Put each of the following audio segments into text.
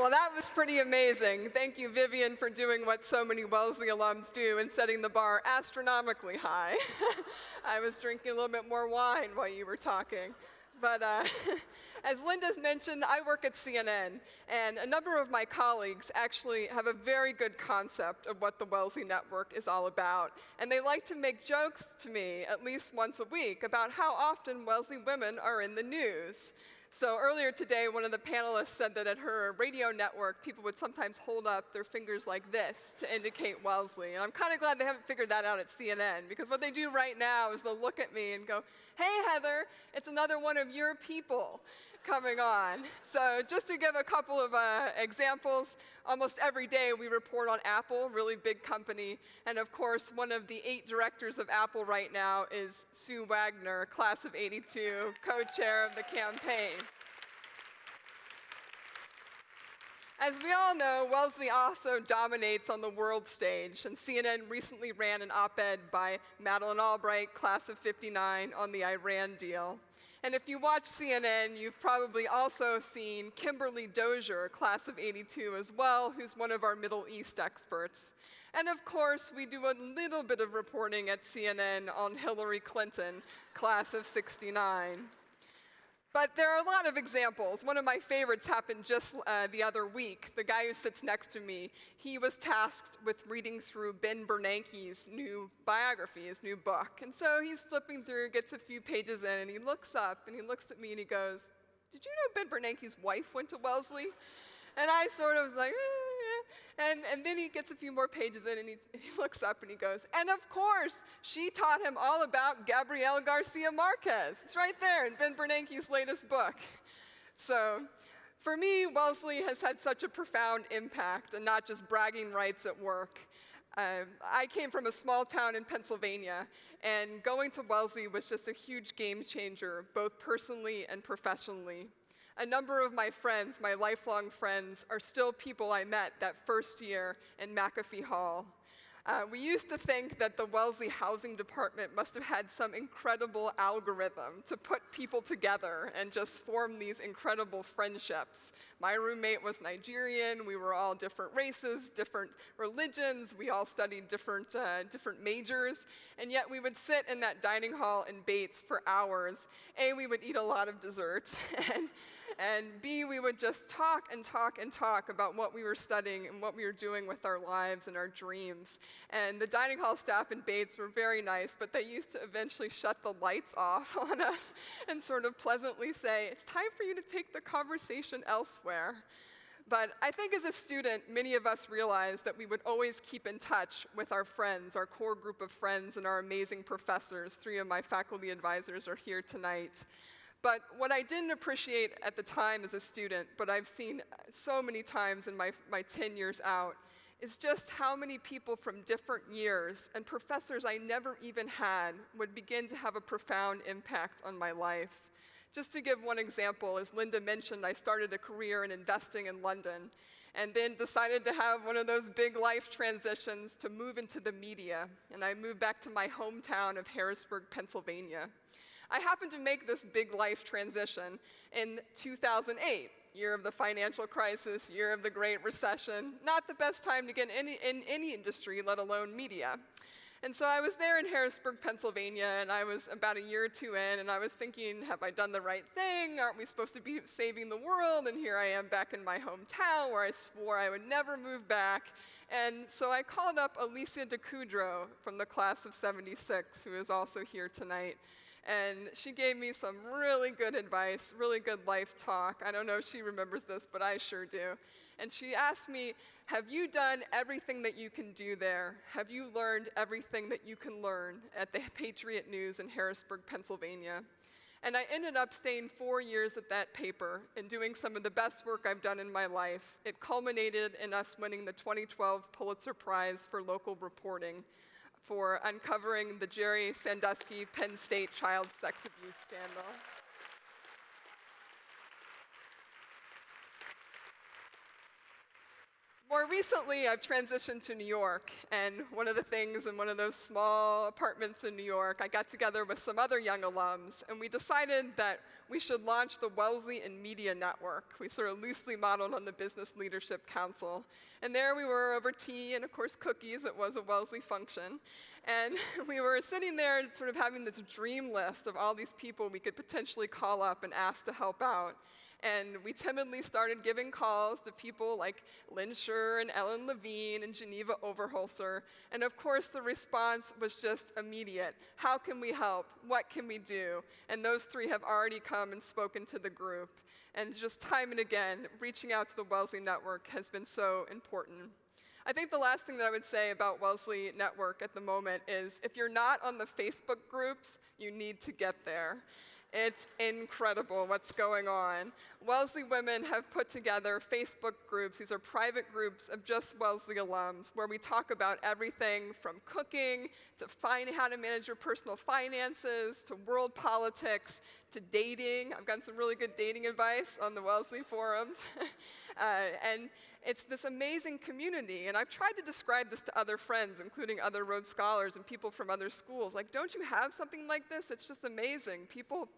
Well, that was pretty amazing. Thank you, Vivian, for doing what so many Wellesley alums do and setting the bar astronomically high. I was drinking a little bit more wine while you were talking. But as Linda's mentioned, I work at CNN, and a number of my colleagues actually have a very good concept of what the Wellesley Network is all about. And they like to make jokes to me at least once a week about how often Wellesley women are in the news. So earlier today, one of the panelists said that at her radio network, people would sometimes hold up their fingers like this to indicate Wellesley. And I'm kind of glad they haven't figured that out at CNN, because what they do right now is they'll look at me and go, "Hey, Heather, it's another one of your people coming on." So just to give a couple of examples, almost every day we report on Apple, really big company. And of course, one of the 8 directors of Apple right now is Sue Wagner, class of '82, co-chair of the campaign. As we all know, Wellesley also dominates on the world stage, and CNN recently ran an op-ed by Madeleine Albright, class of '59, on the Iran deal. And if you watch CNN, you've probably also seen Kimberly Dozier, class of '82 as well, who's one of our Middle East experts. And of course, we do a little bit of reporting at CNN on Hillary Clinton, class of '69. But there are a lot of examples. One of my favorites happened just the other week. The guy who sits next to me, he was tasked with reading through Ben Bernanke's new biography, his new book. And so he's flipping through, gets a few pages in, and he looks up, and he looks at me, and he goes, "Did you know Ben Bernanke's wife went to Wellesley?" And I sort of was like, yeah. And then he gets a few more pages in, and he looks up, and he goes, "And of course, she taught him all about Gabriel Garcia Marquez." It's right there in Ben Bernanke's latest book. So for me, Wellesley has had such a profound impact, and not just bragging rights at work. I came from a small town in Pennsylvania, and going to Wellesley was just a huge game changer, both personally and professionally. A number of my friends, my lifelong friends, are still people I met that first year in McAfee Hall. We used to think that the Wellesley Housing Department must have had some incredible algorithm to put people together and just form these incredible friendships. My roommate was Nigerian. We were all different races, different religions. We all studied different majors. And yet we would sit in that dining hall in Bates for hours. A, we would eat a lot of desserts. And B, we would just talk and talk and talk about what we were studying and what we were doing with our lives and our dreams. And the dining hall staff in Bates were very nice, but they used to eventually shut the lights off on us and sort of pleasantly say, "It's time for you to take the conversation elsewhere." But I think as a student, many of us realized that we would always keep in touch with our friends, our core group of friends, and our amazing professors. 3 of my faculty advisors are here tonight. But what I didn't appreciate at the time as a student, but I've seen so many times in my 10 years out, is just how many people from different years and professors I never even had would begin to have a profound impact on my life. Just to give one example, as Linda mentioned, I started a career in investing in London, and then decided to have one of those big life transitions to move into the media. And I moved back to my hometown of Harrisburg, Pennsylvania. I happened to make this big life transition in 2008, year of the financial crisis, year of the Great Recession. Not the best time to get in any industry, let alone media. And so I was there in Harrisburg, Pennsylvania, and I was about a year or 2 in, and I was thinking, have I done the right thing? Aren't we supposed to be saving the world? And here I am back in my hometown where I swore I would never move back. And so I called up Alicia DeCudro from the class of '76, who is also here tonight. And she gave me some really good advice, really good life talk. I don't know if she remembers this, but I sure do. And she asked me, "Have you done everything that you can do there? Have you learned everything that you can learn at the Patriot News in Harrisburg, Pennsylvania?" And I ended up staying 4 years at that paper and doing some of the best work I've done in my life. It culminated in us winning the 2012 Pulitzer Prize for local reporting, for uncovering the Jerry Sandusky Penn State child sex abuse scandal. more recently, I've transitioned to New York, and one of the things in one of those small apartments in New York, I got together with some other young alums, and we decided that we should launch the Wellesley and Media Network. We sort of loosely modeled on the Business Leadership Council. And there we were over tea and, of course, cookies. It was a Wellesley function. And we were sitting there sort of having this dream list of all these people we could potentially call up and ask to help out. And we timidly started giving calls to people like Lynn Scher and Ellen Levine and Geneva Overholser. And of course, the response was just immediate. How can we help? What can we do? And those three have already come and spoken to the group. And just time and again, reaching out to the Wellesley Network has been so important. I think the last thing that I would say about Wellesley Network at the moment is if you're not on the Facebook groups, you need to get there. It's incredible what's going on. Wellesley women have put together Facebook groups. These are private groups of just Wellesley alums where we talk about everything from cooking to how to manage your personal finances to world politics to dating. I've gotten some really good dating advice on the Wellesley forums. And it's this amazing community. And I've tried to describe this to other friends, including other Rhodes Scholars and people from other schools. Like, don't you have something like this? It's just amazing. People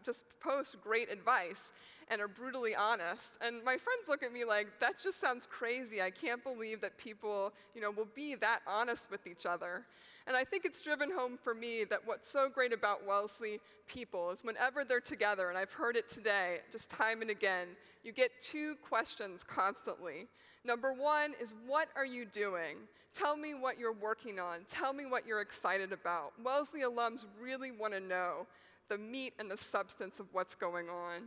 just post great advice and are brutally honest. And my friends look at me like, that just sounds crazy. I can't believe that people, will be that honest with each other. And I think it's driven home for me that what's so great about Wellesley people is whenever they're together, and I've heard it today, just time and again, you get two questions constantly. Number one is, what are you doing? Tell me what you're working on. Tell me what you're excited about. Wellesley alums really want to know the meat and the substance of what's going on.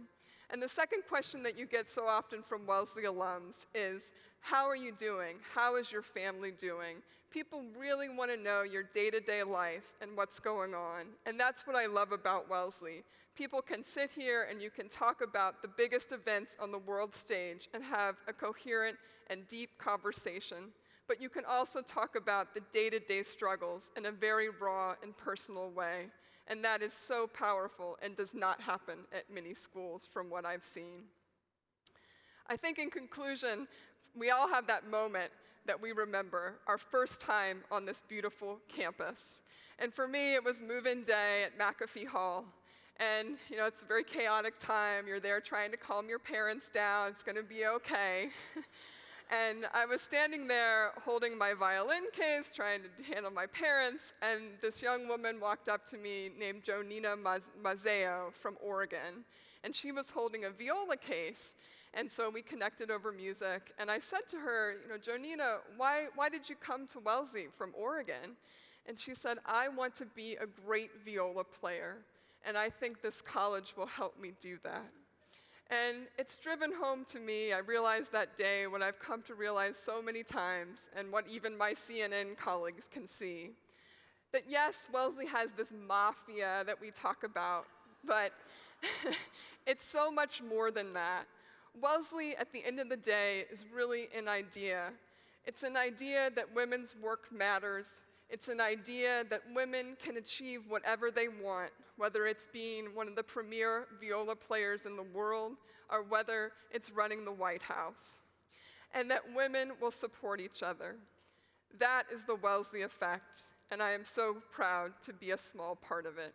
And the second question that you get so often from Wellesley alums is, how are you doing? How is your family doing? People really want to know your day-to-day life and what's going on. And that's what I love about Wellesley. People can sit here and you can talk about the biggest events on the world stage and have a coherent and deep conversation. But you can also talk about the day-to-day struggles in a very raw and personal way. And that is so powerful and does not happen at many schools from what I've seen. I think in conclusion, we all have that moment that we remember, our first time on this beautiful campus. And for me, it was move-in day at McAfee Hall. And it's a very chaotic time. You're there trying to calm your parents down. It's going to be okay. And I was standing there holding my violin case, trying to handle my parents, and this young woman walked up to me named Jonina Mazeo from Oregon. And she was holding a viola case, and so we connected over music. And I said to her, Jonina, why did you come to Wellesley from Oregon? And she said, I want to be a great viola player, and I think this college will help me do that. And it's driven home to me, I realized that day, what I've come to realize so many times, and what even my CNN colleagues can see, that yes, Wellesley has this mafia that we talk about, but it's so much more than that. Wellesley, at the end of the day, is really an idea. It's an idea that women's work matters. It's an idea that women can achieve whatever they want, whether it's being one of the premier viola players in the world or whether it's running the White House, and that women will support each other. That is the Wellesley Effect, and I am so proud to be a small part of it.